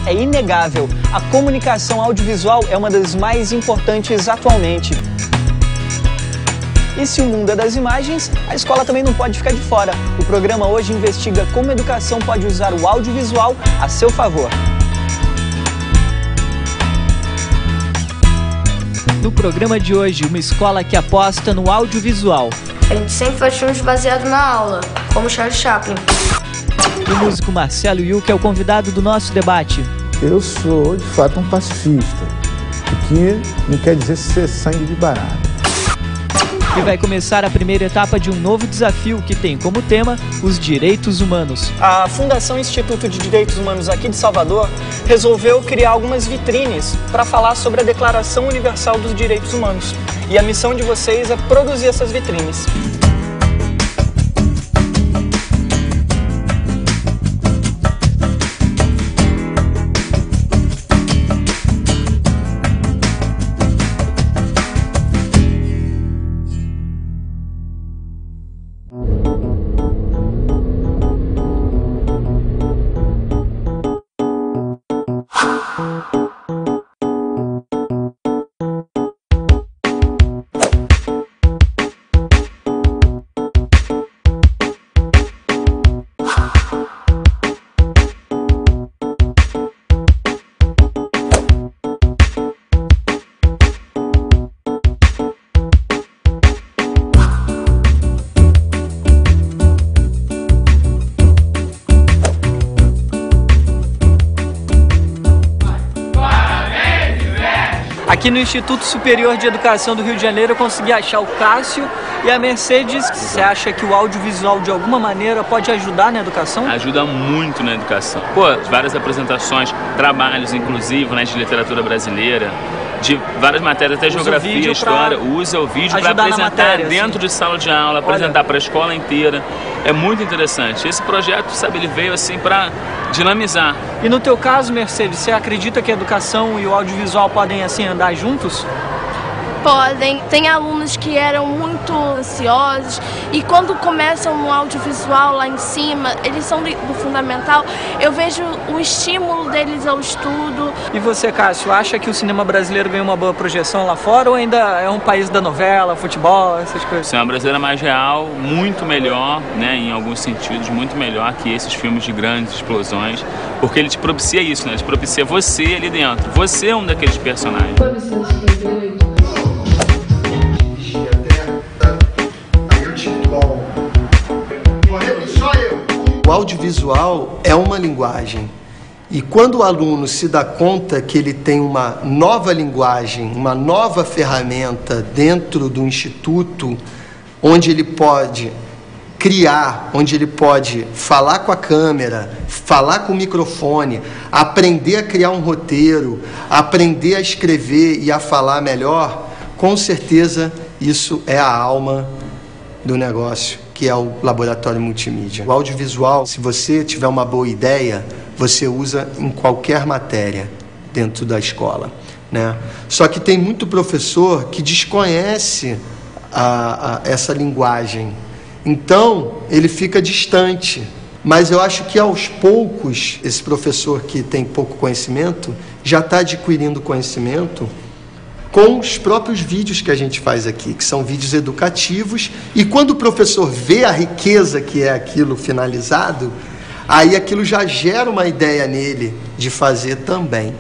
é inegável. A comunicação audiovisual é uma das mais importantes atualmente. E se o mundo é das imagens, a escola também não pode ficar de fora. O programa hoje investiga como a educação pode usar o audiovisual a seu favor. No programa de hoje, uma escola que aposta no audiovisual. A gente sempre faz filmes baseados na aula, como Charlie Chaplin. O músico Marcelo Yuca é o convidado do nosso debate. Eu sou, de fato, um pacifista, o que não quer dizer ser sangue de barata. E vai começar a primeira etapa de um novo desafio que tem como tema os direitos humanos. A Fundação Instituto de Direitos Humanos aqui de Salvador resolveu criar algumas vitrines para falar sobre a Declaração Universal dos Direitos Humanos. E a missão de vocês é produzir essas vitrines. Aqui no Instituto Superior de Educação do Rio de Janeiro eu consegui achar o Cássio e a Mercedes. Você acha que o audiovisual de alguma maneira pode ajudar na educação? Ajuda muito na educação. Várias apresentações, trabalhos inclusive, né, de literatura brasileira, de várias matérias, até geografia, história, usa o vídeo para apresentar dentro de sala de aula, apresentar para a escola inteira. É muito interessante. Esse projeto, sabe, ele veio assim para dinamizar. E no teu caso, Mercedes, você acredita que a educação e o audiovisual podem assim andar juntos? Podem. Tem alunos que eram muito ansiosos e quando começam no audiovisual lá em cima, eles são do fundamental, eu vejo o estímulo deles ao estudo. E você, Cássio, acha que o cinema brasileiro ganhou uma boa projeção lá fora ou ainda é um país da novela, futebol, essas coisas? O cinema brasileiro é mais real, muito melhor, né, em alguns sentidos, muito melhor que esses filmes de grandes explosões, porque ele te propicia isso, né? Ele te propicia você ali dentro. Você é um daqueles personagens. O audiovisual é uma linguagem e quando o aluno se dá conta que ele tem uma nova linguagem, uma nova ferramenta dentro do instituto, onde ele pode criar, onde ele pode falar com a câmera, falar com o microfone, aprender a criar um roteiro, aprender a escrever e a falar melhor, com certeza isso é a alma do negócio, que é o laboratório multimídia. O audiovisual, se você tiver uma boa ideia, você usa em qualquer matéria dentro da escola, né? Só que tem muito professor que desconhece essa linguagem, então ele fica distante. Mas eu acho que aos poucos, esse professor que tem pouco conhecimento, já está adquirindo conhecimento com os próprios vídeos que a gente faz aqui, que são vídeos educativos, e quando o professor vê a riqueza que é aquilo finalizado, aí aquilo já gera uma ideia nele de fazer também.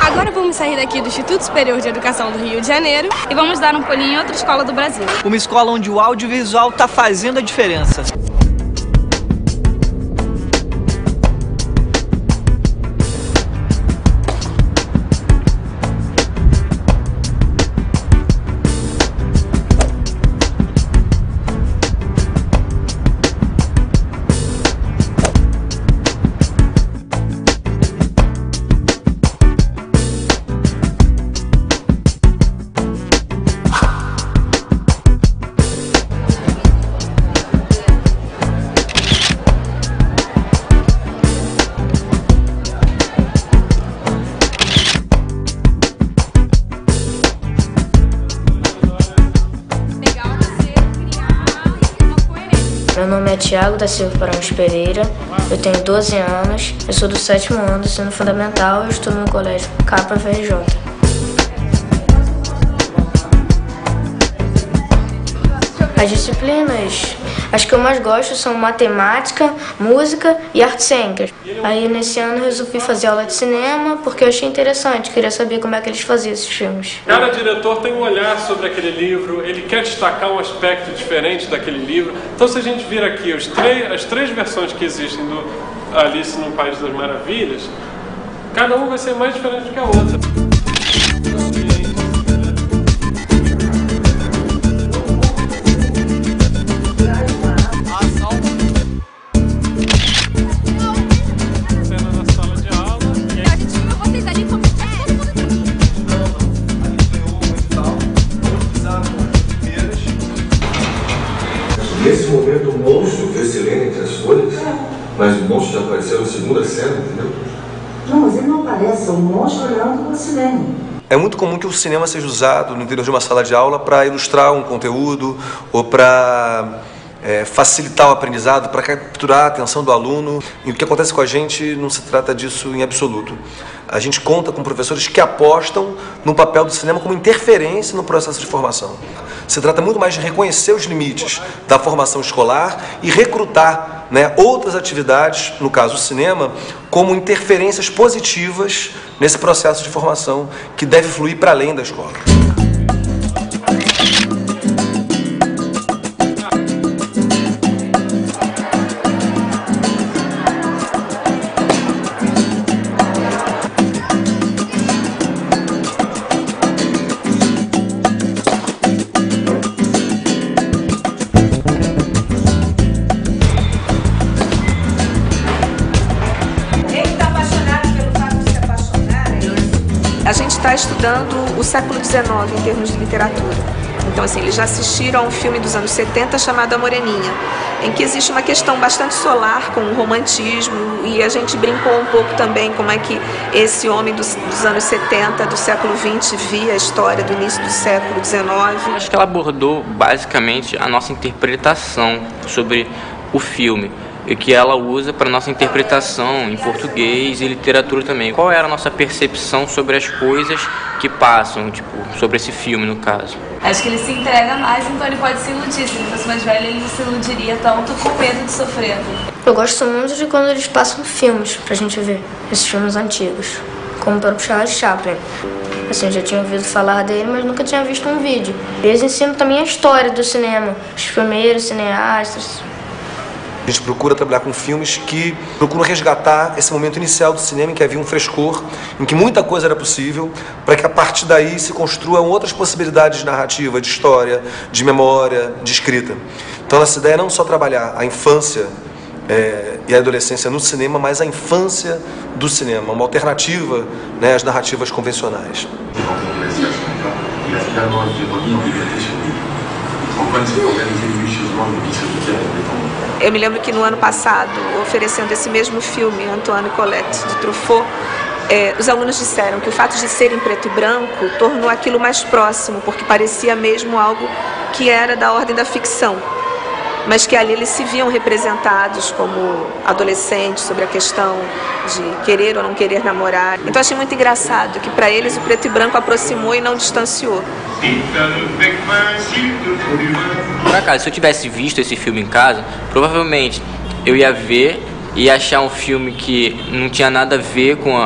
Agora vamos sair daqui do Instituto Superior de Educação do Rio de Janeiro e vamos dar um pulinho em outra escola do Brasil. Uma escola onde o audiovisual está fazendo a diferença. Thiago da Silva Paranhos Pereira, eu tenho 12 anos, eu sou do 7º ano do ensino fundamental e eu estudo no colégio KFRJ. As disciplinas, as que eu mais gosto são matemática, música e artes cênicas. Aí nesse ano eu resolvi fazer aula de cinema porque eu achei interessante, queria saber como é que eles faziam esses filmes. Cada diretor tem um olhar sobre aquele livro, ele quer destacar um aspecto diferente daquele livro. Então se a gente vir aqui as três versões que existem do Alice no País das Maravilhas, cada uma vai ser mais diferente do que a outra. Nesse momento o monstro vê Silene entre as folhas, mas o monstro já apareceu na segunda cena, entendeu? Não, mas ele não aparece, é o monstro olhando para a Silene. É muito comum que o cinema seja usado no interior de uma sala de aula para ilustrar um conteúdo ou para facilitar o aprendizado, para capturar a atenção do aluno. E o que acontece com a gente não se trata disso em absoluto. A gente conta com professores que apostam no papel do cinema como interferência no processo de formação. Se trata muito mais de reconhecer os limites da formação escolar e recrutar, outras atividades, no caso o cinema, como interferências positivas nesse processo de formação que deve fluir para além da escola. A gente está estudando o século XIX em termos de literatura. Então, assim, eles já assistiram a um filme dos anos 70 chamado A Moreninha, em que existe uma questão bastante solar com o romantismo, e a gente brincou um pouco também como é que esse homem dos anos 70, do século XX, via a história do início do século XIX. Acho que ela abordou basicamente a nossa interpretação sobre o filme, e que ela usa para nossa interpretação em português e literatura também. Qual era a nossa percepção sobre as coisas que passam, sobre esse filme, no caso? Acho que ele se entrega mais, então ele pode se iludir. Se ele fosse mais velho, ele não se iludiria tanto com medo de sofrer. Eu gosto muito de quando eles passam filmes pra gente ver, esses filmes antigos, como o próprio Charles Chaplin. Assim, eu já tinha ouvido falar dele, mas nunca tinha visto um vídeo. Eles ensinam também a história do cinema, os primeiros cineastas. A gente procura trabalhar com filmes que procuram resgatar esse momento inicial do cinema em que havia um frescor, em que muita coisa era possível, para que a partir daí se construam outras possibilidades de narrativa, de história, de memória, de escrita. Então essa ideia é não só trabalhar a infância e a adolescência no cinema, mas a infância do cinema, uma alternativa às narrativas convencionais. Eu me lembro que no ano passado, oferecendo esse mesmo filme, Antoine Colette, de Truffaut, os alunos disseram que o fato de ser em preto e branco tornou aquilo mais próximo, porque parecia mesmo algo que era da ordem da ficção, mas que ali eles se viam representados como adolescentes sobre a questão de querer ou não querer namorar. Então achei muito engraçado que para eles o preto e branco aproximou e não distanciou. Por acaso, se eu tivesse visto esse filme em casa, provavelmente eu ia ver e achar um filme que não tinha nada a ver com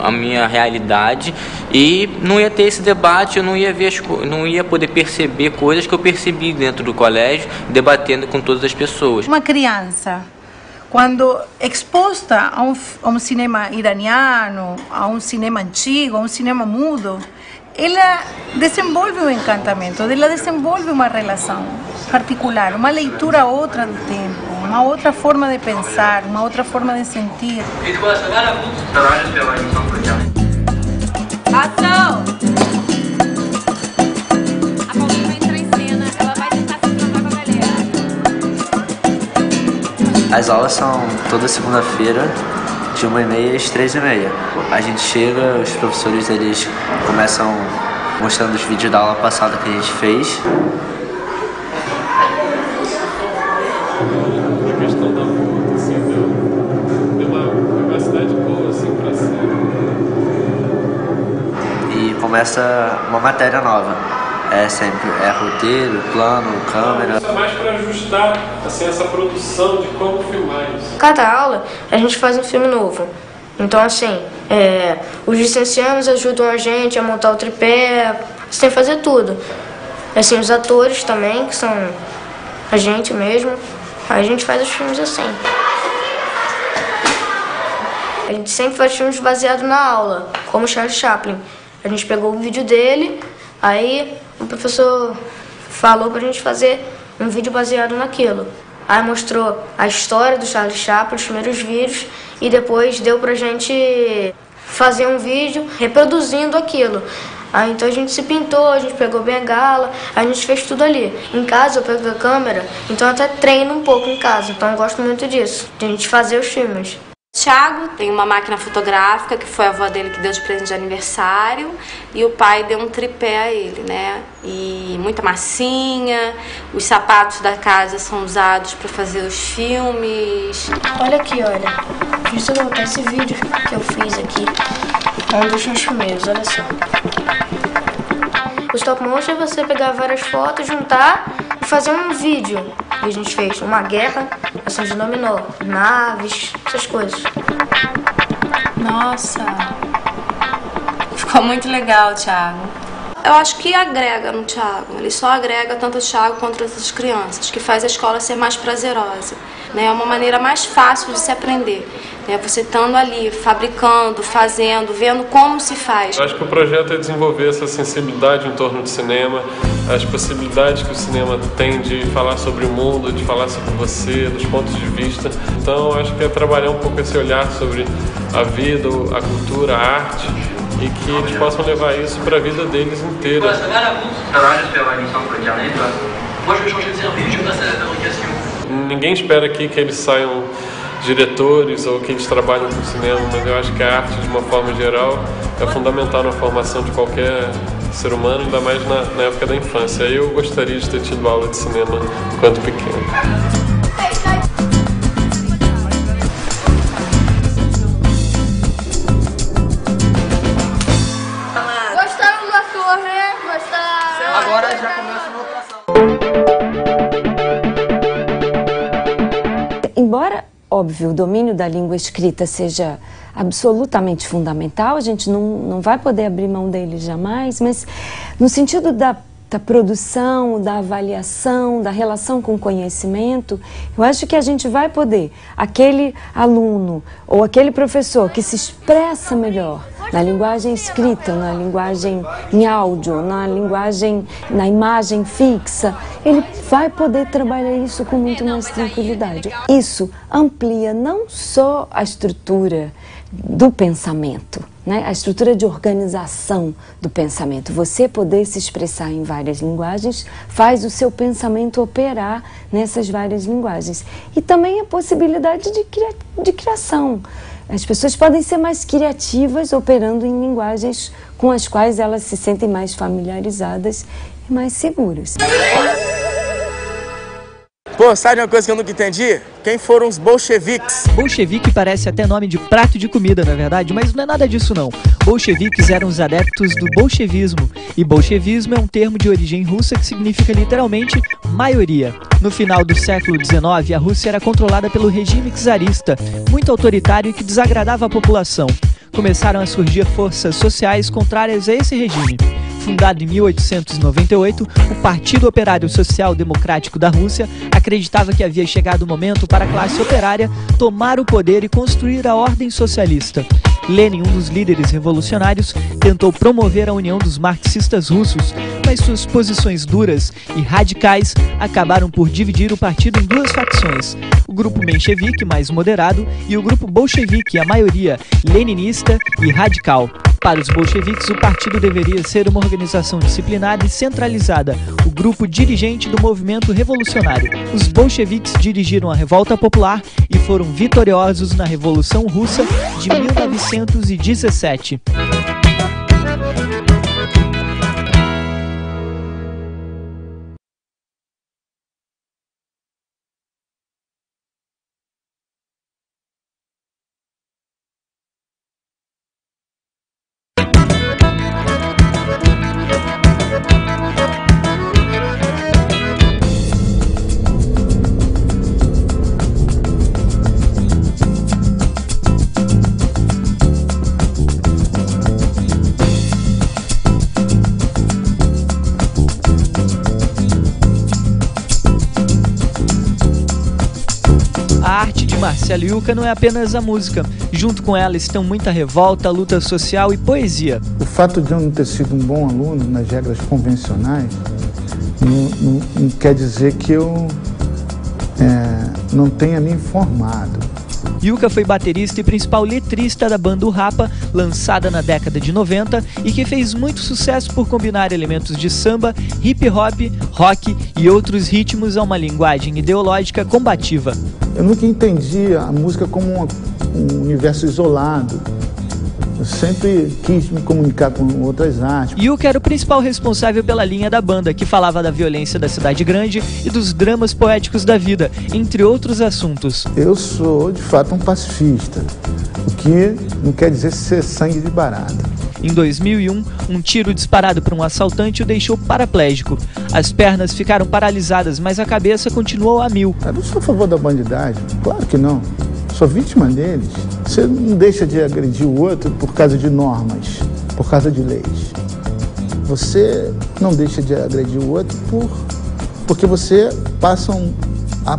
a minha realidade e não ia ter esse debate, eu não ia ver não ia poder perceber coisas que eu percebi dentro do colégio, debatendo com todas as pessoas. Uma criança, quando exposta a um cinema iraniano, a um cinema antigo, a um cinema mudo, ela desenvolve um encantamento, ela desenvolve uma relação particular, uma leitura outra do tempo, uma outra forma de pensar, uma outra forma de sentir. Ação! A Paulinha vai entrar em cena, ela vai tentar se encantar com a galera. As aulas são toda segunda-feira, de 1h30 às 3h30. A gente chega, os professores eles começam mostrando os vídeos da aula passada que a gente fez. começa uma matéria nova. É roteiro, plano, câmera. Isso é mais para ajustar assim, essa produção de como filmar isso. Cada aula a gente faz um filme novo. Então assim, os licenciados ajudam a gente a montar o tripé, sem fazer tudo. Assim, os atores também, que são a gente mesmo, a gente faz os filmes assim. A gente sempre faz filmes baseados na aula, como Charlie Chaplin. A gente pegou o vídeo dele, aí o professor falou pra gente fazer um vídeo baseado naquilo. Aí mostrou a história do Charlie Chaplin, os primeiros vídeos, e depois deu pra gente fazer um vídeo reproduzindo aquilo. Aí então a gente se pintou, a gente pegou bengala, a gente fez tudo ali. Em casa eu pego a câmera, então eu até treino um pouco em casa, então eu gosto muito disso, de a gente fazer os filmes. Thiago tem uma máquina fotográfica que foi a avó dele que deu de presente de aniversário e o pai deu um tripé a ele, né? E muita massinha, os sapatos da casa são usados para fazer os filmes. Olha aqui, olha. Deixa eu botar esse vídeo que eu fiz aqui. É um dos meus primeiros, olha só. O stop motion é você pegar várias fotos, juntar e fazer um vídeo. E a gente fez uma guerra, ação de dominó, naves, essas coisas. Nossa, ficou muito legal, Thiago. Eu acho que agrega no Thiago, ele só agrega tanto o Thiago quanto as crianças, que faz a escola ser mais prazerosa. Né? É uma maneira mais fácil de se aprender. Né? Você estando ali, fabricando, fazendo, vendo como se faz. Eu acho que o projeto é desenvolver essa sensibilidade em torno do cinema, as possibilidades que o cinema tem de falar sobre o mundo, de falar sobre você, dos pontos de vista. Então, acho que é trabalhar um pouco esse olhar sobre a vida, a cultura, a arte, e que eles possam levar isso para a vida deles inteira. Ninguém espera aqui que eles saiam diretores ou que eles trabalhem com cinema, mas eu acho que a arte, de uma forma geral, é fundamental na formação de qualquer ser humano, ainda mais na época da infância. Eu gostaria de ter tido aula de cinema enquanto pequeno. Agora já começa a votação. Embora, óbvio, o domínio da língua escrita seja absolutamente fundamental, a gente não vai poder abrir mão dele jamais, mas no sentido da produção, da avaliação, da relação com o conhecimento, eu acho que a gente vai poder, aquele aluno ou aquele professor que se expressa melhor na linguagem escrita, na linguagem em áudio, na imagem fixa, ele vai poder trabalhar isso com muito mais tranquilidade. Isso amplia não só a estrutura do pensamento, né? A estrutura de organização do pensamento. Você poder se expressar em várias linguagens faz o seu pensamento operar nessas várias linguagens. E também a possibilidade de criação. As pessoas podem ser mais criativas operando em linguagens com as quais elas se sentem mais familiarizadas e mais seguras. Pô, sabe uma coisa que eu nunca entendi? Quem foram os bolcheviques? Bolchevique parece até nome de prato de comida, na verdade, mas não é nada disso não. Bolcheviques eram os adeptos do bolchevismo, e bolchevismo é um termo de origem russa que significa literalmente maioria. No final do século XIX, a Rússia era controlada pelo regime czarista, muito autoritário e que desagradava a população. Começaram a surgir forças sociais contrárias a esse regime. Fundado em 1898, o Partido Operário Social Democrático da Rússia acreditava que havia chegado o momento para a classe operária tomar o poder e construir a ordem socialista. Lenin, um dos líderes revolucionários, tentou promover a união dos marxistas russos, mas suas posições duras e radicais acabaram por dividir o partido em duas facções: o grupo menchevique, mais moderado, e o grupo bolchevique, a maioria leninista e radical. Para os bolcheviques, o partido deveria ser uma organização disciplinada e centralizada, o grupo dirigente do movimento revolucionário. Os bolcheviques dirigiram a revolta popular e foram vitoriosos na Revolução Russa de 1917. Marcelo e Yuka não é apenas a música. Junto com ela estão muita revolta, luta social e poesia. O fato de eu não ter sido um bom aluno nas regras convencionais não quer dizer que eu não tenha me informado. Yuka foi baterista e principal letrista da banda O Rapa, lançada na década de 90 e que fez muito sucesso por combinar elementos de samba, hip hop, rock e outros ritmos a uma linguagem ideológica combativa. Eu nunca entendi a música como um universo isolado. Eu sempre quis me comunicar com outras artes. Yuka era o principal responsável pela linha da banda, que falava da violência da cidade grande e dos dramas poéticos da vida, entre outros assuntos. Eu sou, de fato, um pacifista, o que não quer dizer ser sangue de barata. Em 2001, um tiro disparado por um assaltante o deixou paraplégico. As pernas ficaram paralisadas, mas a cabeça continuou a mil. Eu não sou a favor da bandidagem, claro que não. Sou vítima deles. Você não deixa de agredir o outro por causa de normas, por causa de leis. Você não deixa de agredir o outro porque você passa a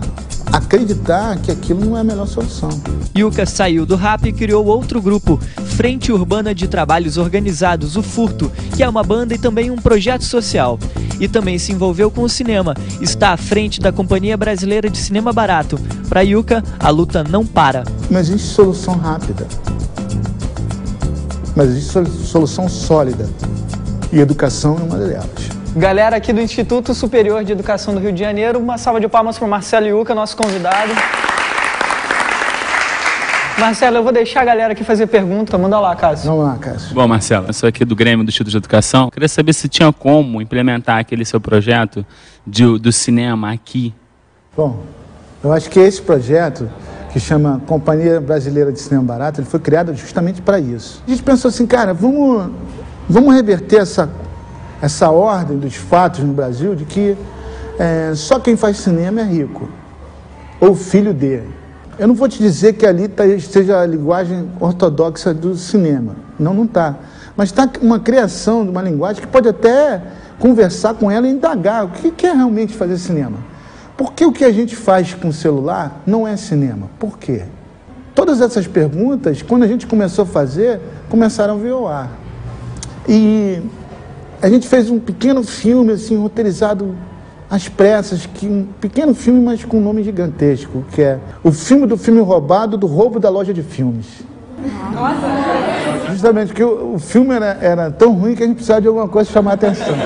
acreditar que aquilo não é a melhor solução. Yuka saiu do rap e criou outro grupo, Frente Urbana de Trabalhos Organizados, o Furto, que é uma banda e também um projeto social. E também se envolveu com o cinema. Está à frente da Companhia Brasileira de Cinema Barato. Para Yuka, a luta não para. Não existe solução rápida, mas existe solução sólida. E educação é uma delas. Galera aqui do Instituto Superior de Educação do Rio de Janeiro, uma salva de palmas para o Marcelo Yuka, nosso convidado. Marcelo, eu vou deixar a galera aqui fazer pergunta. Manda lá, Cássio. Vamos lá, Cássio. Bom, Marcelo, eu sou aqui do Grêmio do Instituto de Educação. Queria saber se tinha como implementar aquele seu projeto do cinema aqui. Bom, eu acho que esse projeto, que chama Companhia Brasileira de Cinema Barato, ele foi criado justamente para isso. A gente pensou assim, cara, vamos reverter essa ordem dos fatos no Brasil de que só quem faz cinema é rico, ou filho dele. Eu não vou te dizer que ali esteja a linguagem ortodoxa do cinema. Não está. Mas está uma criação de uma linguagem que pode até conversar com ela e indagar o que é realmente fazer cinema. Por que o que a gente faz com o celular não é cinema? Por quê? Todas essas perguntas, quando a gente começou a fazer, começaram a vir ao ar. E a gente fez um pequeno filme, assim, roteirizado às pressas, um pequeno filme, mas com um nome gigantesco, que é o filme do filme roubado, do roubo da loja de filmes. Nossa. Justamente porque o filme era tão ruim que a gente precisava de alguma coisa para chamar a atenção.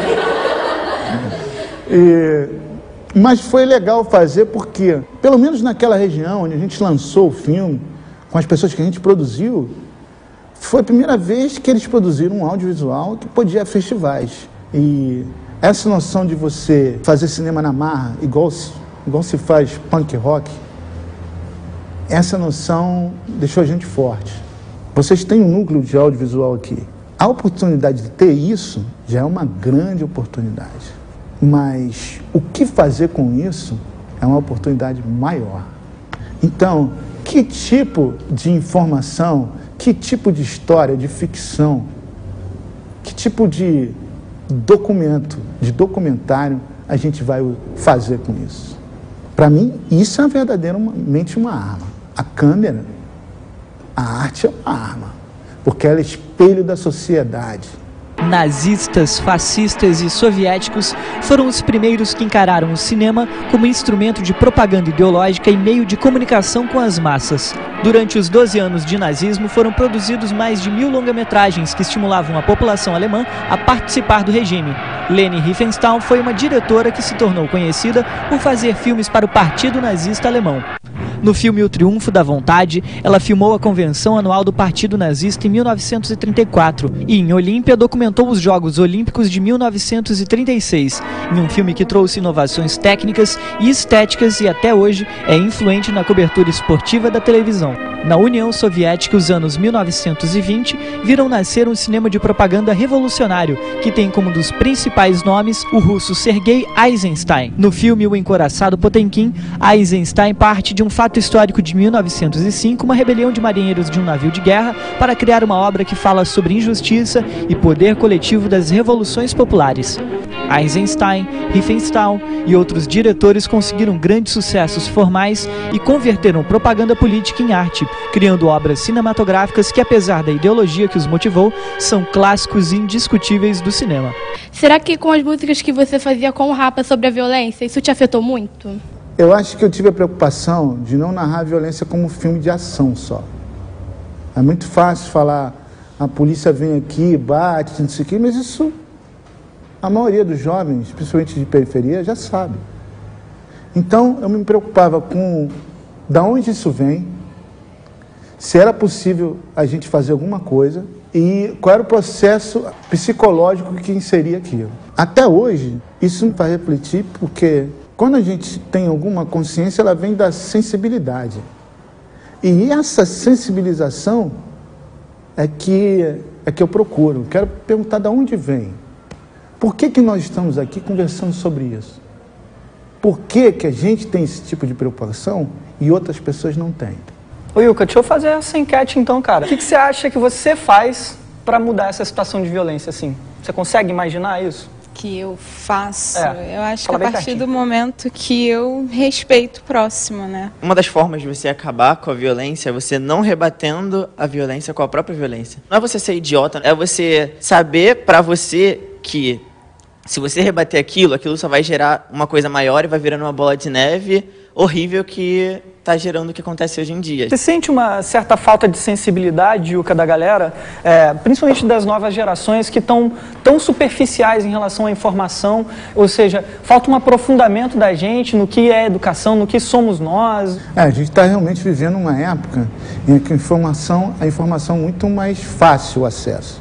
Mas foi legal fazer porque, pelo menos naquela região onde a gente lançou o filme, com as pessoas que a gente produziu, foi a primeira vez que eles produziram um audiovisual que podia ir a festivais. E essa noção de você fazer cinema na marra, igual se faz punk rock, essa noção deixou a gente forte. Vocês têm um núcleo de audiovisual aqui. A oportunidade de ter isso já é uma grande oportunidade. Mas o que fazer com isso é uma oportunidade maior. Então, que tipo de informação, que tipo de história, de ficção, que tipo de documentário a gente vai fazer com isso? Para mim, isso é verdadeiramente uma arma. A câmera, a arte é uma arma, porque ela é espelho da sociedade. Nazistas, fascistas e soviéticos foram os primeiros que encararam o cinema como instrumento de propaganda ideológica e meio de comunicação com as massas. Durante os 12 anos de nazismo foram produzidos mais de 1000 longa-metragens que estimulavam a população alemã a participar do regime. Leni Riefenstahl foi uma diretora que se tornou conhecida por fazer filmes para o Partido Nazista Alemão. No filme O Triunfo da Vontade, ela filmou a convenção anual do Partido Nazista em 1934 e, em Olímpia, documentou os Jogos Olímpicos de 1936, em um filme que trouxe inovações técnicas e estéticas e, até hoje, é influente na cobertura esportiva da televisão. Na União Soviética, os anos 1920 viram nascer um cinema de propaganda revolucionário, que tem como um dos principais nomes o russo Sergei Eisenstein. No filme O Encouraçado Potemkin, Eisenstein parte de um fato fato histórico de 1905, uma rebelião de marinheiros de um navio de guerra para criar uma obra que fala sobre injustiça e poder coletivo das revoluções populares. Eisenstein, Riefenstahl e outros diretores conseguiram grandes sucessos formais e converteram propaganda política em arte, criando obras cinematográficas que, apesar da ideologia que os motivou, são clássicos indiscutíveis do cinema. Será que com as músicas que você fazia com o Rapa sobre a violência, isso te afetou muito? Eu acho que eu tive a preocupação de não narrar a violência como um filme de ação só. É muito fácil falar, a polícia vem aqui, bate, não sei o quê, mas isso a maioria dos jovens, principalmente de periferia, já sabe. Então, eu me preocupava com de onde isso vem, se era possível a gente fazer alguma coisa e qual era o processo psicológico que inseria aquilo. Até hoje, isso me faz refletir, porque quando a gente tem alguma consciência, ela vem da sensibilidade. E essa sensibilização é que eu procuro. Quero perguntar de onde vem. Por que nós estamos aqui conversando sobre isso? Por que a gente tem esse tipo de preocupação e outras pessoas não têm? Ô Yuka, deixa eu fazer essa enquete então, cara. O que você acha que você faz para mudar essa situação de violência, assim? Você consegue imaginar isso? Que eu faço? É. Eu acho que a partir do momento que eu respeito o próximo, né? Uma das formas de você acabar com a violência é você não rebatendo a violência com a própria violência. Não é você ser idiota, é você saber pra você que se você rebater aquilo só vai gerar uma coisa maior e vai virando uma bola de neve horrível que está gerando o que acontece hoje em dia. Você sente uma certa falta de sensibilidade, Yuka, da galera, principalmente das novas gerações que estão tão superficiais em relação à informação, ou seja, falta um aprofundamento da gente no que é educação, no que somos nós? A gente está realmente vivendo uma época em que a informação é muito mais fácil o acesso,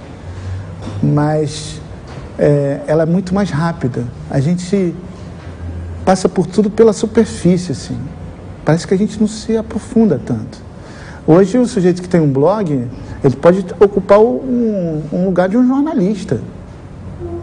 mas ela é muito mais rápida. A gente passa por tudo pela superfície, assim. Parece que a gente não se aprofunda tanto. Hoje, o sujeito que tem um blog, ele pode ocupar um lugar de um jornalista,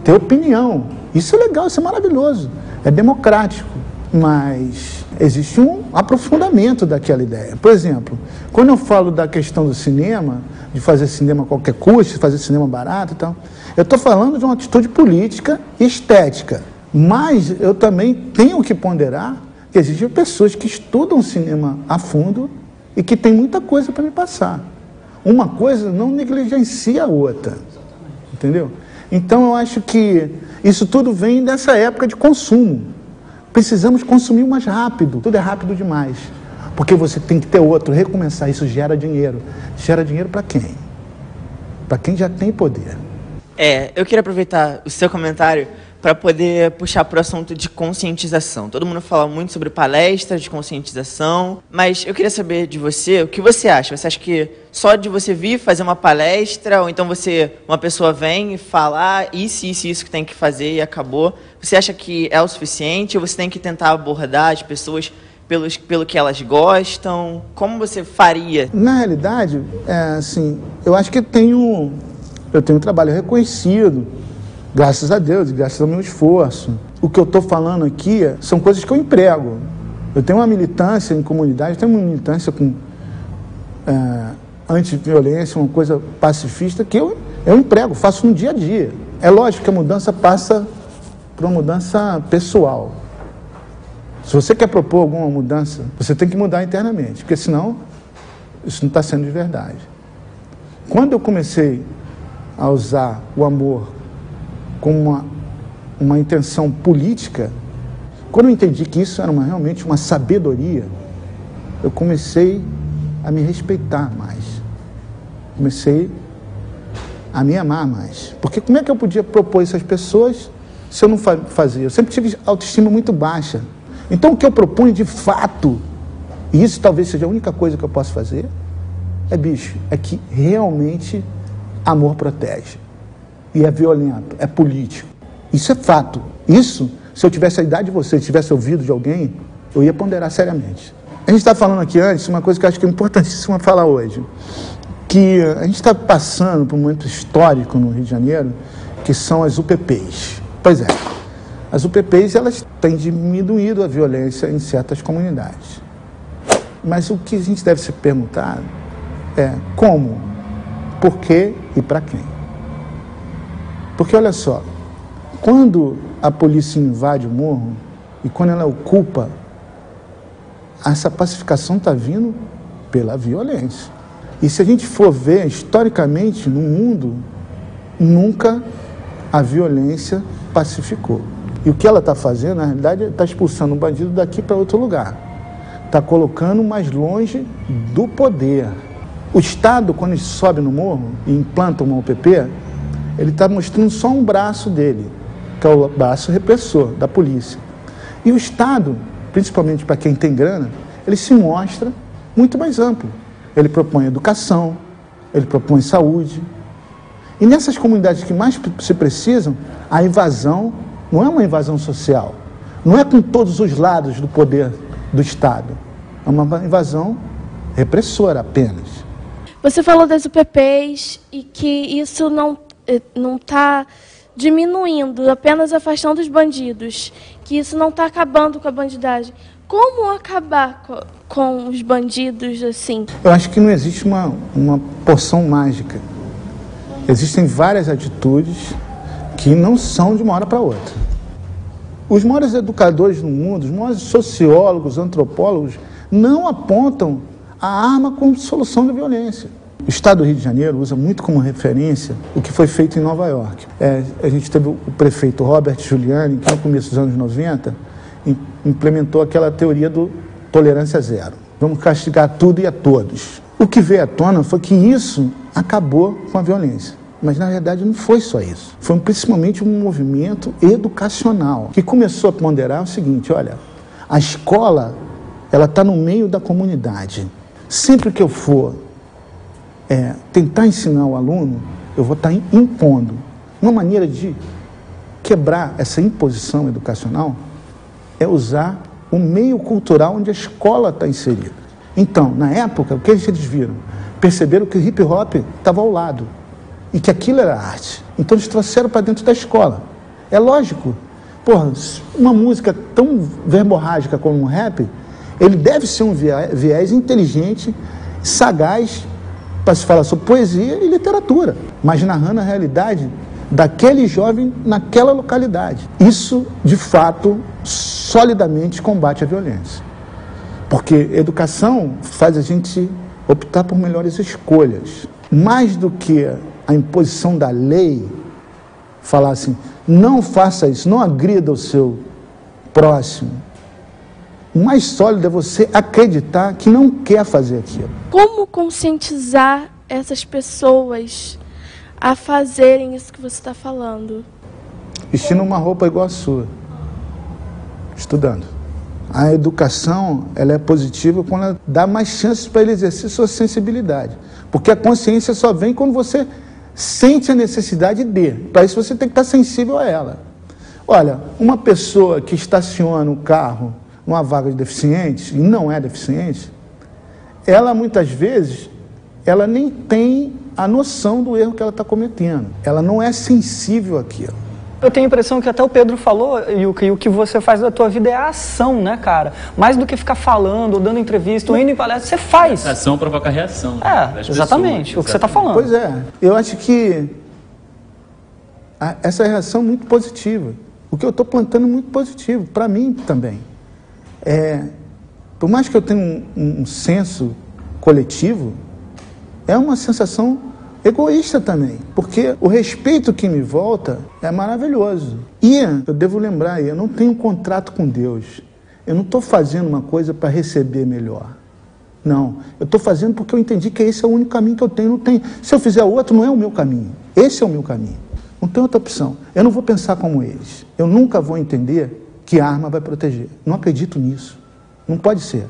ter opinião. Isso é legal, isso é maravilhoso, é democrático, mas existe um aprofundamento daquela ideia. Por exemplo, quando eu falo da questão do cinema, de fazer cinema a qualquer custo, fazer cinema barato e tal, eu estou falando de uma atitude política e estética. Mas eu também tenho que ponderar que existem pessoas que estudam cinema a fundo e que tem muita coisa para me passar. Uma coisa não negligencia a outra, entendeu? Então eu acho que isso tudo vem dessa época de consumo. Precisamos consumir mais rápido, tudo é rápido demais. Porque você tem que ter outro, recomeçar, isso gera dinheiro. Gera dinheiro para quem? Para quem já tem poder. Eu queria aproveitar o seu comentário para poder puxar para o assunto de conscientização. Todo mundo fala muito sobre palestras de conscientização, mas eu queria saber de você, o que você acha? Você acha que só de você vir fazer uma palestra, ou então uma pessoa vem e fala isso que tem que fazer e acabou, você acha que é o suficiente ou você tem que tentar abordar as pessoas pelo que elas gostam? Como você faria? Na realidade, assim, eu acho que eu tenho um trabalho reconhecido, graças a Deus, graças ao meu esforço. O que eu estou falando aqui são coisas que eu emprego. Eu tenho uma militância em comunidade, eu tenho uma militância com anti-violência, uma coisa pacifista que eu emprego, faço no dia a dia. É lógico que a mudança passa por uma mudança pessoal. Se você quer propor alguma mudança, você tem que mudar internamente, porque senão isso não está sendo de verdade. Quando eu comecei a usar o amor como uma intenção política, quando eu entendi que isso era realmente uma sabedoria, eu comecei a me respeitar mais. Comecei a me amar mais. Porque como é que eu podia propor isso às pessoas se eu não fazia? Eu sempre tive autoestima muito baixa. Então o que eu proponho de fato, e isso talvez seja a única coisa que eu posso fazer, é que realmente amor protege. E é violento, é político. Isso é fato. Isso, se eu tivesse a idade de você, se tivesse ouvido de alguém, eu ia ponderar seriamente. A gente está falando aqui antes, uma coisa que eu acho que é importantíssima falar hoje, que a gente está passando por um momento histórico no Rio de Janeiro, que são as UPPs. Pois é, as UPPs, elas têm diminuído a violência em certas comunidades. Mas o que a gente deve se perguntar é como, por quê e para quem. Porque olha só, quando a polícia invade o morro e quando ela ocupa, essa pacificação está vindo pela violência. E se a gente for ver historicamente no mundo, nunca a violência pacificou. E o que ela está fazendo, na realidade, está expulsando um bandido daqui para outro lugar. Está colocando mais longe do poder. O Estado, quando ele sobe no morro e implanta uma UPP, ele está mostrando só um braço dele, que é o braço repressor da polícia. E o Estado, principalmente para quem tem grana, ele se mostra muito mais amplo. Ele propõe educação, ele propõe saúde. E nessas comunidades que mais se precisam, a invasão não é uma invasão social. Não é com todos os lados do poder do Estado. É uma invasão repressora apenas. Você falou das UPPs e que isso não está diminuindo, apenas afastando os bandidos, que isso não está acabando com a bandidagem. Como acabar com os bandidos assim? Eu acho que não existe uma poção mágica. Existem várias atitudes que não são de uma hora para outra. Os maiores educadores no mundo, os maiores sociólogos, antropólogos, não apontam a arma como solução da violência. O Estado do Rio de Janeiro usa muito como referência o que foi feito em Nova York. A gente teve o prefeito Robert Giuliani, que no começo dos anos 90, implementou aquela teoria do tolerância zero. Vamos castigar tudo e a todos. O que veio à tona foi que isso acabou com a violência. Mas, na verdade, não foi só isso. Foi principalmente um movimento educacional que começou a ponderar o seguinte, olha, a escola, ela está no meio da comunidade. Sempre que eu for tentar ensinar o aluno, eu vou estar impondo. Uma maneira de quebrar essa imposição educacional é usar o meio cultural onde a escola está inserida. Então, na época, o que eles viram? Perceberam que o hip-hop estava ao lado e que aquilo era arte. Então, eles trouxeram para dentro da escola. É lógico. Porra, uma música tão verborrágica como um rap, ele deve ser um viés inteligente, sagaz, para se falar sobre poesia e literatura, mas narrando a realidade daquele jovem naquela localidade. Isso, de fato, solidamente combate a violência. Porque educação faz a gente optar por melhores escolhas. Mais do que a imposição da lei, falar assim, não faça isso, não agrida o seu próximo. O mais sólido é você acreditar que não quer fazer aquilo. Como conscientizar essas pessoas a fazerem isso que você está falando? Vestindo uma roupa igual a sua. Estudando. A educação, ela é positiva quando ela dá mais chances para ele exercer sua sensibilidade. Porque a consciência só vem quando você sente a necessidade de. Para isso você tem que estar sensível a ela. Olha, uma pessoa que estaciona o carro numa vaga de deficientes, e não é deficiente, ela muitas vezes, ela nem tem a noção do erro que ela está cometendo. Ela não é sensível àquilo. Eu tenho a impressão que até o Pedro falou, e o que você faz da tua vida é a ação, né, cara? Mais do que ficar falando, ou dando entrevista, ou indo em palestra, você faz. A ação provoca a reação. Exatamente, o que você está falando. Pois é, eu acho que essa reação é muito positiva. O que eu estou plantando é muito positivo, para mim também. Por mais que eu tenha um senso coletivo, é uma sensação egoísta também, porque o respeito que me volta é maravilhoso. E eu devo lembrar, eu não tenho um contrato com Deus. Eu não estou fazendo uma coisa para receber melhor. Não, eu estou fazendo porque eu entendi que esse é o único caminho que eu tenho. Não tem, se eu fizer outro, não é o meu caminho. Esse é o meu caminho. Não tem outra opção. Eu não vou pensar como eles. Eu nunca vou entender que a arma vai proteger. Não acredito nisso. Não pode ser.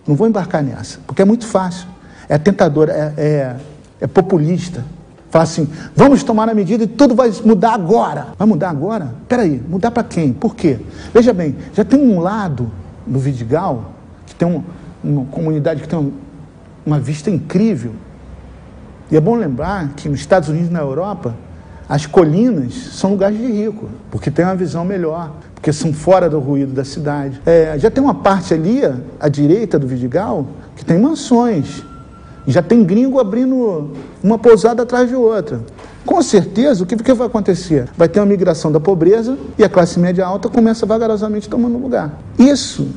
Não vou embarcar nessa, porque é muito fácil. É tentador, é populista. Fala assim, vamos tomar a medida e tudo vai mudar agora. Vai mudar agora? Peraí, mudar para quem? Por quê? Veja bem, já tem um lado do Vidigal, que tem uma comunidade que tem uma vista incrível. E é bom lembrar que nos Estados Unidos e na Europa, as colinas são lugares de rico, porque tem uma visão melhor. porque são fora do ruído da cidade. Já tem uma parte ali, à direita do Vidigal, que tem mansões. E já tem gringo abrindo uma pousada atrás de outra. Com certeza, o que vai acontecer? Vai ter uma migração da pobreza e a classe média alta começa vagarosamente tomando lugar. Isso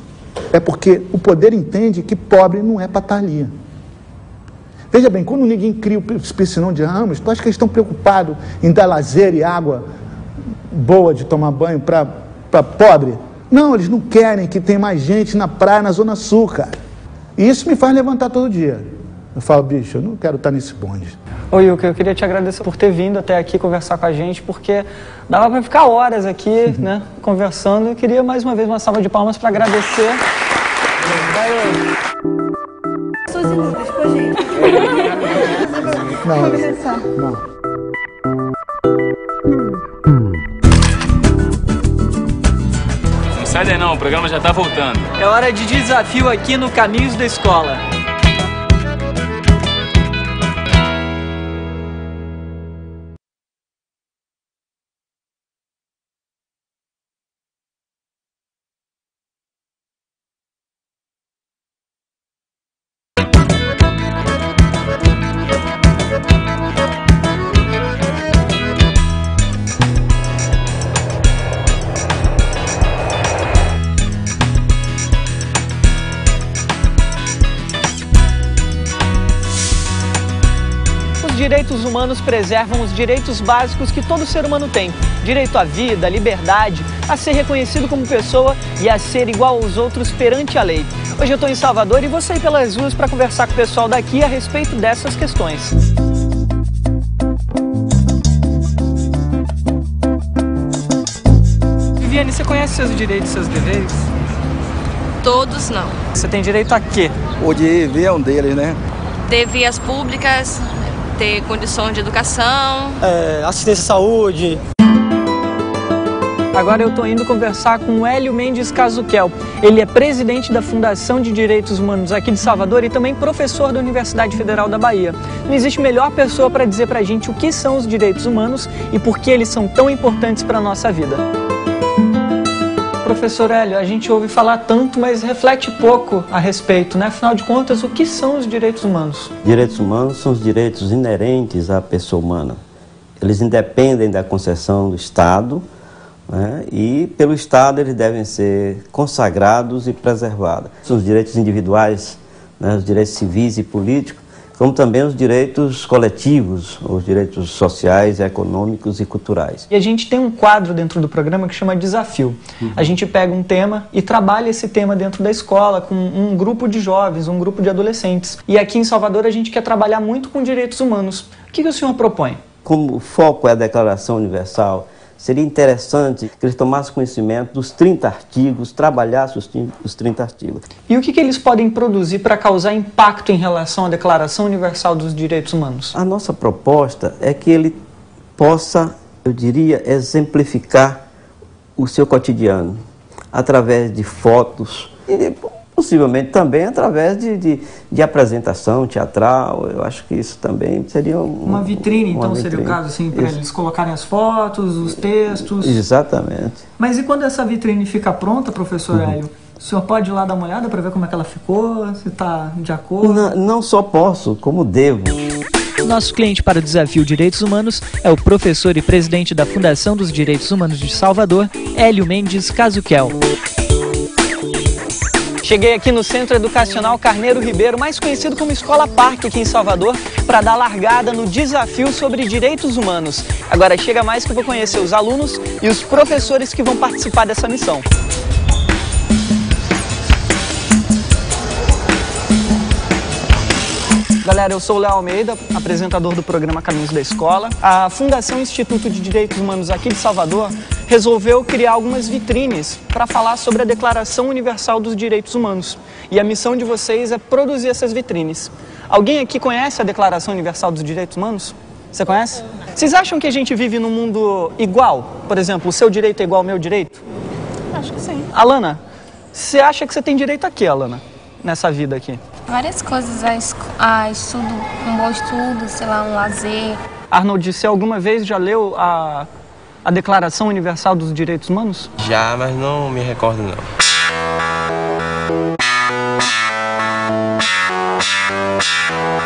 é porque o poder entende que pobre não é para estar ali. Veja bem, quando ninguém cria o piscinão de Ramos, tu acha que eles estão preocupados em dar lazer e água boa de tomar banho para pobre? Não, eles não querem que tenha mais gente na praia, na Zona Sul, cara. E isso me faz levantar todo dia. Eu falo, bicho, eu não quero estar nesse bonde. Ô, Ilka, eu queria te agradecer por ter vindo até aqui conversar com a gente, porque dava para ficar horas aqui, né, conversando. Eu queria mais uma vez uma salva de palmas para agradecer. Suas dúvidas com a gente. Não. Não sai daí não, o programa já tá voltando. É hora de desafio aqui no Caminhos da Escola. Direitos humanos preservam os direitos básicos que todo ser humano tem. Direito à vida, à liberdade, a ser reconhecido como pessoa e a ser igual aos outros perante a lei. Hoje eu estou em Salvador e vou sair pelas ruas para conversar com o pessoal daqui a respeito dessas questões. Viviane, você conhece seus direitos e seus deveres? Todos não. Você tem direito a quê? O de ver é um deles, né? Ter vias públicas, ter condições de educação, assistência à saúde. Agora eu estou indo conversar com o Hélio Mendes Casuquel. Ele é presidente da Fundação de Direitos Humanos aqui de Salvador e também professor da Universidade Federal da Bahia. Não existe melhor pessoa para dizer para a gente o que são os direitos humanos e por que eles são tão importantes para a nossa vida. Professor Hélio, a gente ouve falar tanto, mas reflete pouco a respeito, né? Afinal de contas, o que são os direitos humanos? Direitos humanos são os direitos inerentes à pessoa humana. Eles independem da concessão do Estado, né? E pelo Estado eles devem ser consagrados e preservados. São os direitos individuais, né? Os direitos civis e políticos, como também os direitos coletivos, os direitos sociais, econômicos e culturais. E a gente tem um quadro dentro do programa que chama Desafio. A gente pega um tema e trabalha esse tema dentro da escola com um grupo de jovens, um grupo de adolescentes. E aqui em Salvador a gente quer trabalhar muito com direitos humanos. O que o senhor propõe? Como o foco é a Declaração Universal, seria interessante que eles tomassem conhecimento dos 30 artigos, trabalhassem os 30 artigos. E o que eles podem produzir para causar impacto em relação à Declaração Universal dos Direitos Humanos? A nossa proposta é que ele possa, eu diria, exemplificar o seu cotidiano, através de fotos e possivelmente também através de apresentação teatral. Eu acho que isso também seria uma vitrine, então seria o caso, assim, para eles colocarem as fotos, os textos. Exatamente. Mas e quando essa vitrine fica pronta, professor Hélio? O senhor pode ir lá dar uma olhada para ver como é que ela ficou, se está de acordo? Não só posso, como devo. Nosso cliente para o Desafio Direitos Humanos é o professor e presidente da Fundação dos Direitos Humanos de Salvador, Hélio Mendes Casuquel. Cheguei aqui no Centro Educacional Carneiro Ribeiro, mais conhecido como Escola Parque aqui em Salvador, para dar largada no desafio sobre direitos humanos. Agora chega mais que eu vou conhecer os alunos e os professores que vão participar dessa missão. Galera, eu sou o Léo Almeida, apresentador do programa Caminhos da Escola. A Fundação Instituto de Direitos Humanos aqui de Salvador resolveu criar algumas vitrines para falar sobre a Declaração Universal dos Direitos Humanos. E a missão de vocês é produzir essas vitrines. Alguém aqui conhece a Declaração Universal dos Direitos Humanos? Você conhece? Vocês acham que a gente vive num mundo igual? Por exemplo, o seu direito é igual ao meu direito? Acho que sim. Alana, você acha que você tem direito a quê, Alana, nessa vida aqui? Várias coisas, a estudo, um bom estudo, sei lá, um lazer. Arnold, você alguma vez já leu a a Declaração Universal dos Direitos Humanos? Já, mas não me recordo não.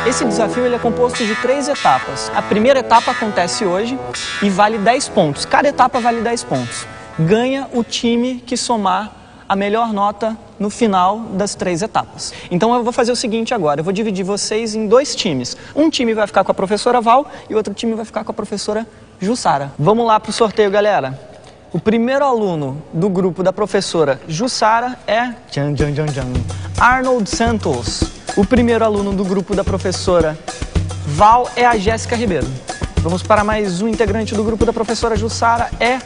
Esse desafio ele é composto de 3 etapas. A primeira etapa acontece hoje e vale 10 pontos. Cada etapa vale 10 pontos. Ganha o time que somar a melhor nota no final das 3 etapas. Então eu vou fazer o seguinte agora, eu vou dividir vocês em 2 times. Um time vai ficar com a professora Val e o outro time vai ficar com a professora Jussara. Vamos lá para o sorteio, galera. O primeiro aluno do grupo da professora Jussara é Arnold Santos. O primeiro aluno do grupo da professora Val é a Jéssica Ribeiro. Vamos para mais um integrante do grupo da professora Jussara, é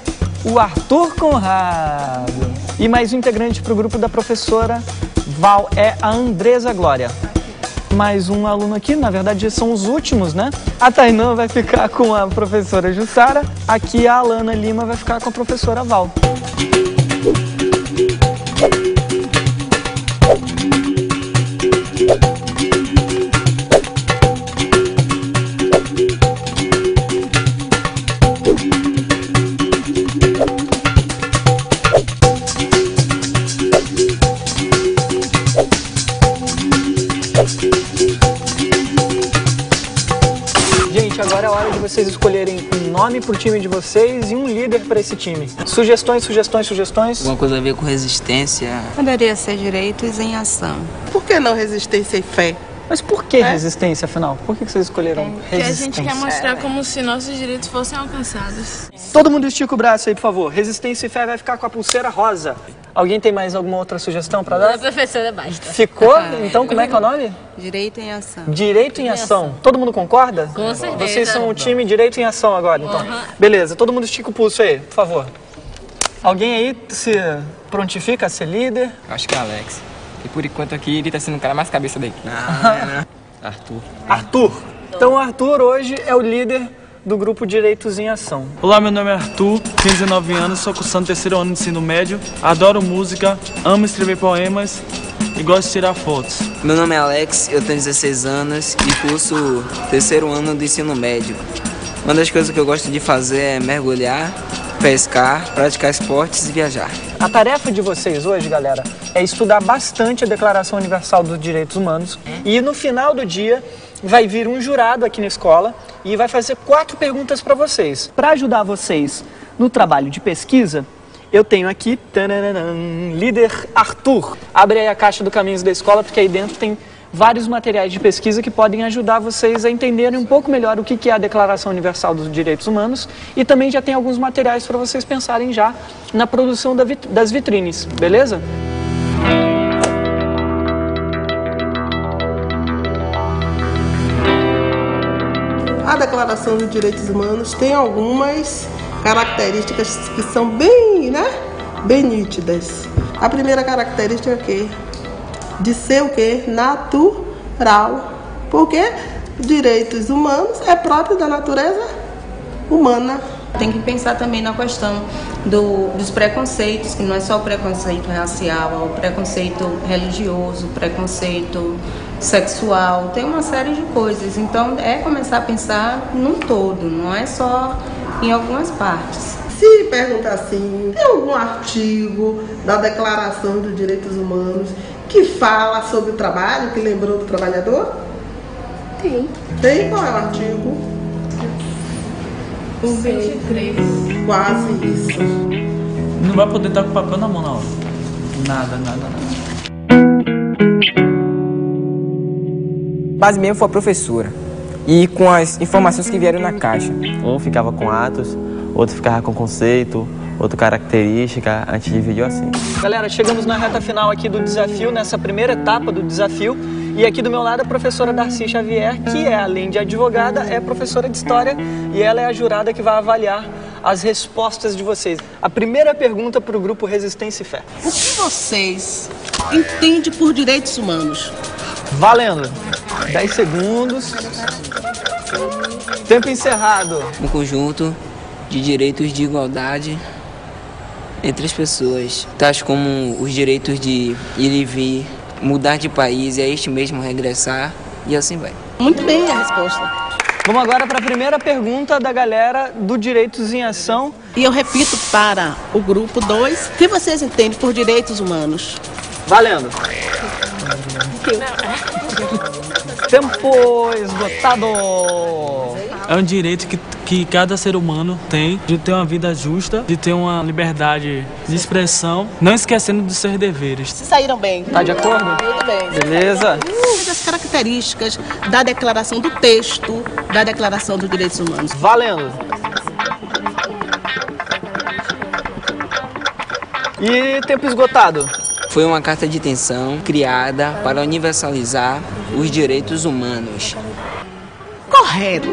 o Arthur Conrado. E mais um integrante para o grupo da professora Val é a Andresa Glória. Mais um aluno aqui, na verdade são os últimos, né? A Tainã vai ficar com a professora Jussara, aqui a Alana Lima vai ficar com a professora Val. Gente, agora é a hora de vocês escolherem um nome pro time de vocês e um líder para esse time. Sugestões, sugestões, sugestões. Alguma coisa a ver com resistência? Poderia ser Direitos em Ação. Por que não Resistência e Fé? Mas por que resistência, afinal? Por que vocês escolheram resistência? Porque a gente quer mostrar como se nossos direitos fossem alcançados. Todo mundo estica o braço aí, por favor. Resistência e Fé vai ficar com a pulseira rosa. Alguém tem mais alguma outra sugestão para dar? A professora basta. Ficou? Então, como é que é o nome? Direito em Ação. Direito em Ação. Todo mundo concorda? Com certeza. Vocês são o time Direito em Ação agora, então. Beleza, todo mundo estica o pulso aí, por favor. Alguém aí se prontifica a ser líder? Acho que é Alex. E por enquanto aqui ele tá sendo o cara mais cabeça daqui. Arthur. Arthur. Então o Arthur hoje é o líder do grupo Direitos em Ação. Olá, meu nome é Arthur, tenho 19 anos, sou cursando 3º ano de ensino médio, adoro música, amo escrever poemas e gosto de tirar fotos. Meu nome é Alex, eu tenho 16 anos e curso 3º ano do ensino médio. Uma das coisas que eu gosto de fazer é mergulhar, pescar, praticar esportes e viajar. A tarefa de vocês hoje, galera, é estudar bastante a Declaração Universal dos Direitos Humanos e no final do dia vai vir um jurado aqui na escola e vai fazer 4 perguntas para vocês. Para ajudar vocês no trabalho de pesquisa, eu tenho aqui líder Arthur. Abre aí a caixa do Caminhos da Escola, porque aí dentro tem vários materiais de pesquisa que podem ajudar vocês a entenderem um pouco melhor o que é a Declaração Universal dos Direitos Humanos e também já tem alguns materiais para vocês pensarem já na produção das vitrines, beleza? A Declaração dos Direitos Humanos tem algumas características que são bem nítidas. A primeira característica é o quê? De ser o quê? Natural. Porque direitos humanos é próprio da natureza humana. Tem que pensar também na questão dos preconceitos, que não é só o preconceito racial, é o preconceito religioso, o preconceito sexual, tem uma série de coisas. Então é começar a pensar num todo, não é só em algumas partes. Se perguntar assim, tem algum artigo da Declaração dos Direitos Humanos que fala sobre o trabalho, que lembrou do trabalhador? Tem. Tem? Qual é o artigo? O 23. Quase isso. Não vai poder estar com o papel na mão na hora. Nada. Base mesmo foi a professora. E com as informações que vieram na caixa. Um ficava com atos, outro ficava com conceito, outro característica, a gente dividiu assim. Galera, chegamos na reta final aqui do desafio, nessa primeira etapa do desafio. E aqui do meu lado a professora Darcy Xavier, que além de advogada, é professora de História e ela é a jurada que vai avaliar as respostas de vocês. A primeira pergunta para o grupo Resistência e Fé. O que vocês entendem por direitos humanos? Valendo! 10 segundos. Tempo encerrado. Um conjunto de direitos de igualdade entre as pessoas, tais como os direitos de ir e vir, mudar de país e a este mesmo regressar, e assim vai. Muito bem a resposta. Vamos agora para a primeira pergunta da galera do Direitos em Ação. E eu repito para o grupo 2, o que vocês entendem por direitos humanos? Valendo. Tempo esgotado. É um direito que cada ser humano tem de ter uma vida justa, de ter uma liberdade de expressão, não esquecendo dos seus deveres. Se saíram bem. Tá de acordo? Muito bem. Beleza. As características da declaração do texto da Declaração dos Direitos Humanos. Valendo. E tempo esgotado. Foi uma carta de intenção criada para universalizar os direitos humanos. Correta.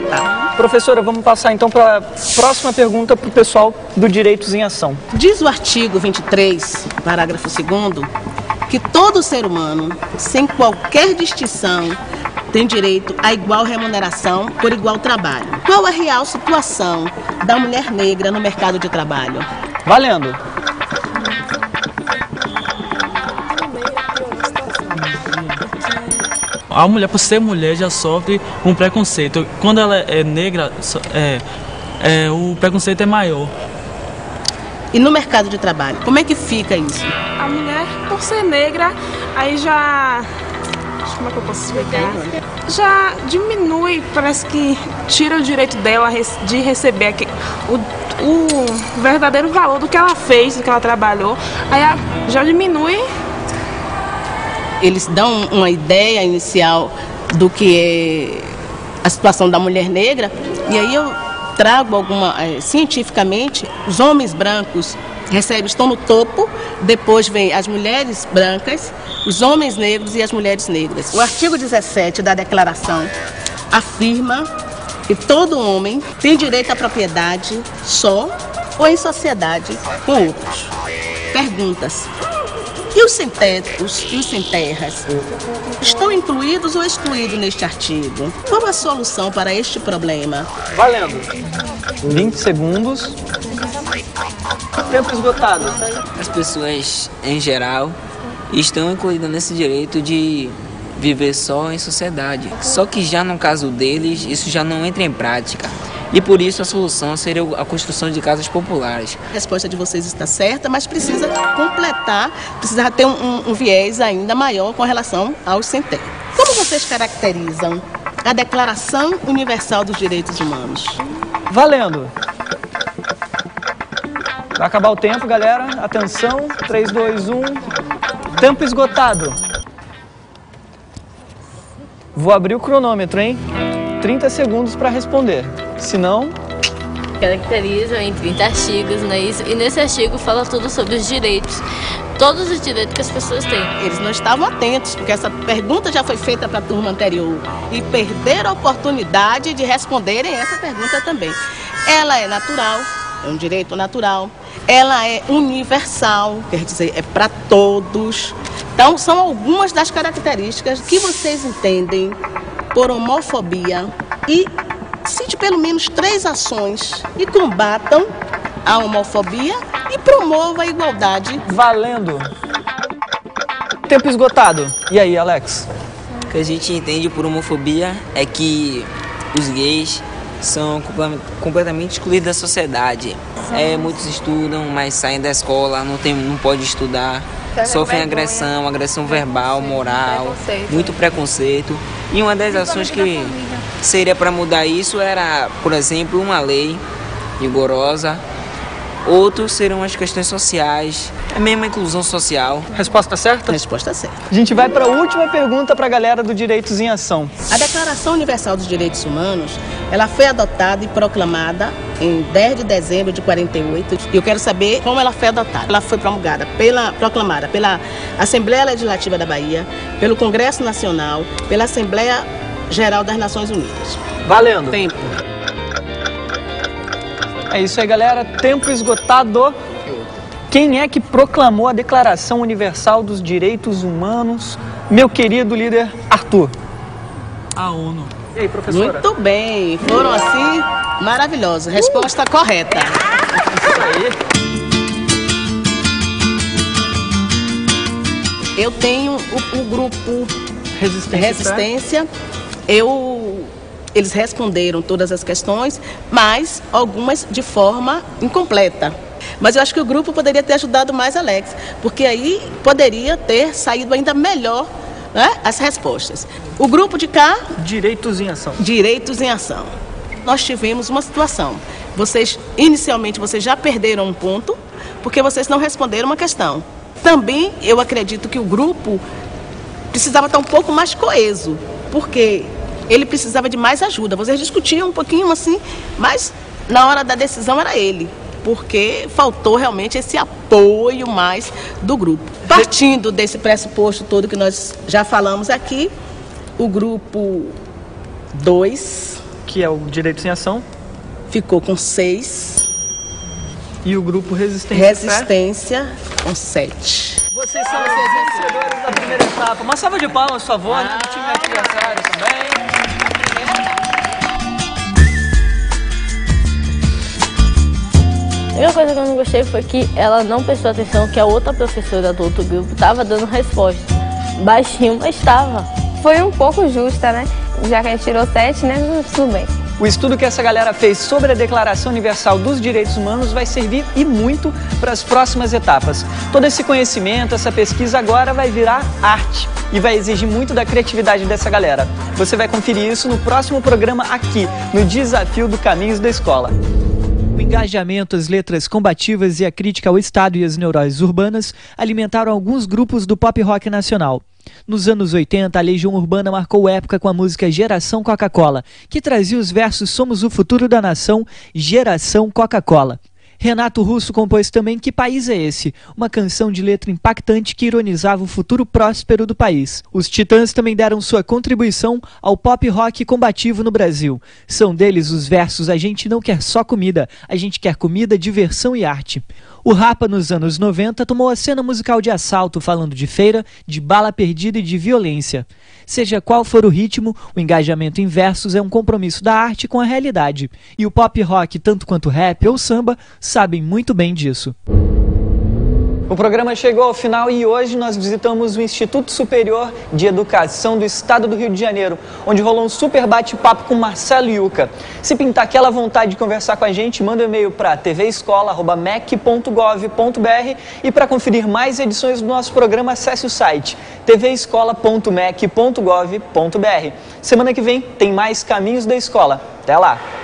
Professora, vamos passar então para a próxima pergunta para o pessoal do Direitos em Ação. Diz o artigo 23, parágrafo 2º, que todo ser humano, sem qualquer distinção, tem direito a igual remuneração por igual trabalho. Qual a real situação da mulher negra no mercado de trabalho? Valendo. A mulher, por ser mulher, já sofre um preconceito. Quando ela é negra, o preconceito é maior. E no mercado de trabalho, como é que fica isso? A mulher, por ser negra, aí já... Como é que eu posso explicar? Já diminui, parece que tira o direito dela de receber o verdadeiro valor do que ela fez, do que ela trabalhou. Aí já diminui. Eles dão uma ideia inicial do que é a situação da mulher negra, e aí eu trago cientificamente, os homens brancos estão no topo, depois vem as mulheres brancas, os homens negros e as mulheres negras. O artigo 17 da Declaração afirma que todo homem tem direito à propriedade só ou em sociedade com outros. Perguntas. E os sem-tetos e os sem-terras estão incluídos ou excluídos neste artigo? Qual a solução para este problema? Valendo. 20 segundos. Tempo esgotado. As pessoas, em geral, estão incluídas nesse direito de viver só em sociedade. Só que já no caso deles, isso já não entra em prática. E por isso a solução seria a construção de casas populares. A resposta de vocês está certa, mas precisa completar, precisa ter um viés ainda maior com relação aos sem-terra. Como vocês caracterizam a Declaração Universal dos Direitos Humanos? Valendo! Vai acabar o tempo, galera. Atenção, 3, 2, 1. Tempo esgotado. Vou abrir o cronômetro, hein? 30 segundos para responder. Se não... Caracteriza em 30 artigos, não é isso? E nesse artigo fala tudo sobre os direitos. Todos os direitos que as pessoas têm. Eles não estavam atentos, porque essa pergunta já foi feita para a turma anterior. E perderam a oportunidade de responderem essa pergunta também. Ela é natural, é um direito natural. Ela é universal, quer dizer, é para todos. Então, são algumas das características que vocês entendem por homofobia e cite pelo menos 3 ações que combatam a homofobia e promovam a igualdade. Valendo! Tempo esgotado. E aí, Alex? O que a gente entende por homofobia é que os gays são completamente excluídos da sociedade. Muitos estudam, mas saem da escola, não podem estudar, sofrem agressão verbal, moral, muito preconceito. E uma das ações que seria para mudar isso era, por exemplo, uma lei rigorosa. Outros serão as questões sociais, é mesmo a inclusão social. Resposta certa? Resposta certa. A gente vai para a última pergunta para a galera do Direitos em Ação. A Declaração Universal dos Direitos Humanos, ela foi adotada e proclamada em 10 de dezembro de 48. E eu quero saber como ela foi adotada. Ela foi proclamada pela Assembleia Legislativa da Bahia, pelo Congresso Nacional, pela Assembleia Geral das Nações Unidas. Valendo. Tempo. É isso aí, galera. Tempo esgotado. Quem é que proclamou a Declaração Universal dos Direitos Humanos? Meu querido líder Arthur. A ONU. E aí, professora? Muito bem. Foram assim, maravilhosos. Resposta correta. Isso aí. Eu tenho o grupo Resistência. Eu Eles responderam todas as questões, mas algumas de forma incompleta. Mas eu acho que o grupo poderia ter ajudado mais Alex, porque aí poderia ter saído ainda melhor, né, as respostas. O grupo de cá... Direitos em Ação. Direitos em Ação. Nós tivemos uma situação. Inicialmente, vocês já perderam um ponto, porque vocês não responderam uma questão. Também, eu acredito que o grupo precisava estar um pouco mais coeso, porque ele precisava de mais ajuda. Vocês discutiam um pouquinho assim, mas na hora da decisão era ele, porque faltou realmente esse apoio mais do grupo. Partindo desse pressuposto todo que nós já falamos aqui, o grupo 2, que é o Direitos em Ação, ficou com 6. E o grupo Resistência com 7. Vocês são os vencedores da primeira etapa. Uma salva de palmas, por favor, né, do time adversário também. A única coisa que eu não gostei foi que ela não prestou atenção que a outra professora do outro grupo estava dando resposta. Baixinho, mas estava. Foi um pouco justa, né? Já que a gente tirou 7, né? Tudo bem. O estudo que essa galera fez sobre a Declaração Universal dos Direitos Humanos vai servir e muito para as próximas etapas. Todo esse conhecimento, essa pesquisa agora vai virar arte e vai exigir muito da criatividade dessa galera. Você vai conferir isso no próximo programa aqui, no Desafio do Caminhos da Escola. O engajamento, as letras combativas e a crítica ao Estado e às neuroses urbanas alimentaram alguns grupos do pop rock nacional. Nos anos 80, a Legião Urbana marcou época com a música Geração Coca-Cola, que trazia os versos Somos o Futuro da Nação, Geração Coca-Cola. Renato Russo compôs também Que País é Esse?, uma canção de letra impactante que ironizava o futuro próspero do país. Os Titãs também deram sua contribuição ao pop rock combativo no Brasil. São deles os versos A gente não quer só comida, a gente quer comida, diversão e arte. O Rapa, nos anos 90, tomou a cena musical de assalto, falando de feira, de bala perdida e de violência. Seja qual for o ritmo, o engajamento em versos é um compromisso da arte com a realidade. E o pop rock, tanto quanto rap ou samba, sabem muito bem disso. O programa chegou ao final e hoje nós visitamos o Instituto Superior de Educação do Estado do Rio de Janeiro, onde rolou um super bate-papo com Marcelo Yuca. Se pintar aquela vontade de conversar com a gente, manda um e-mail para tvescola@mec.gov.br e para conferir mais edições do nosso programa, acesse o site tvescola.mec.gov.br. Semana que vem tem mais Caminhos da Escola. Até lá!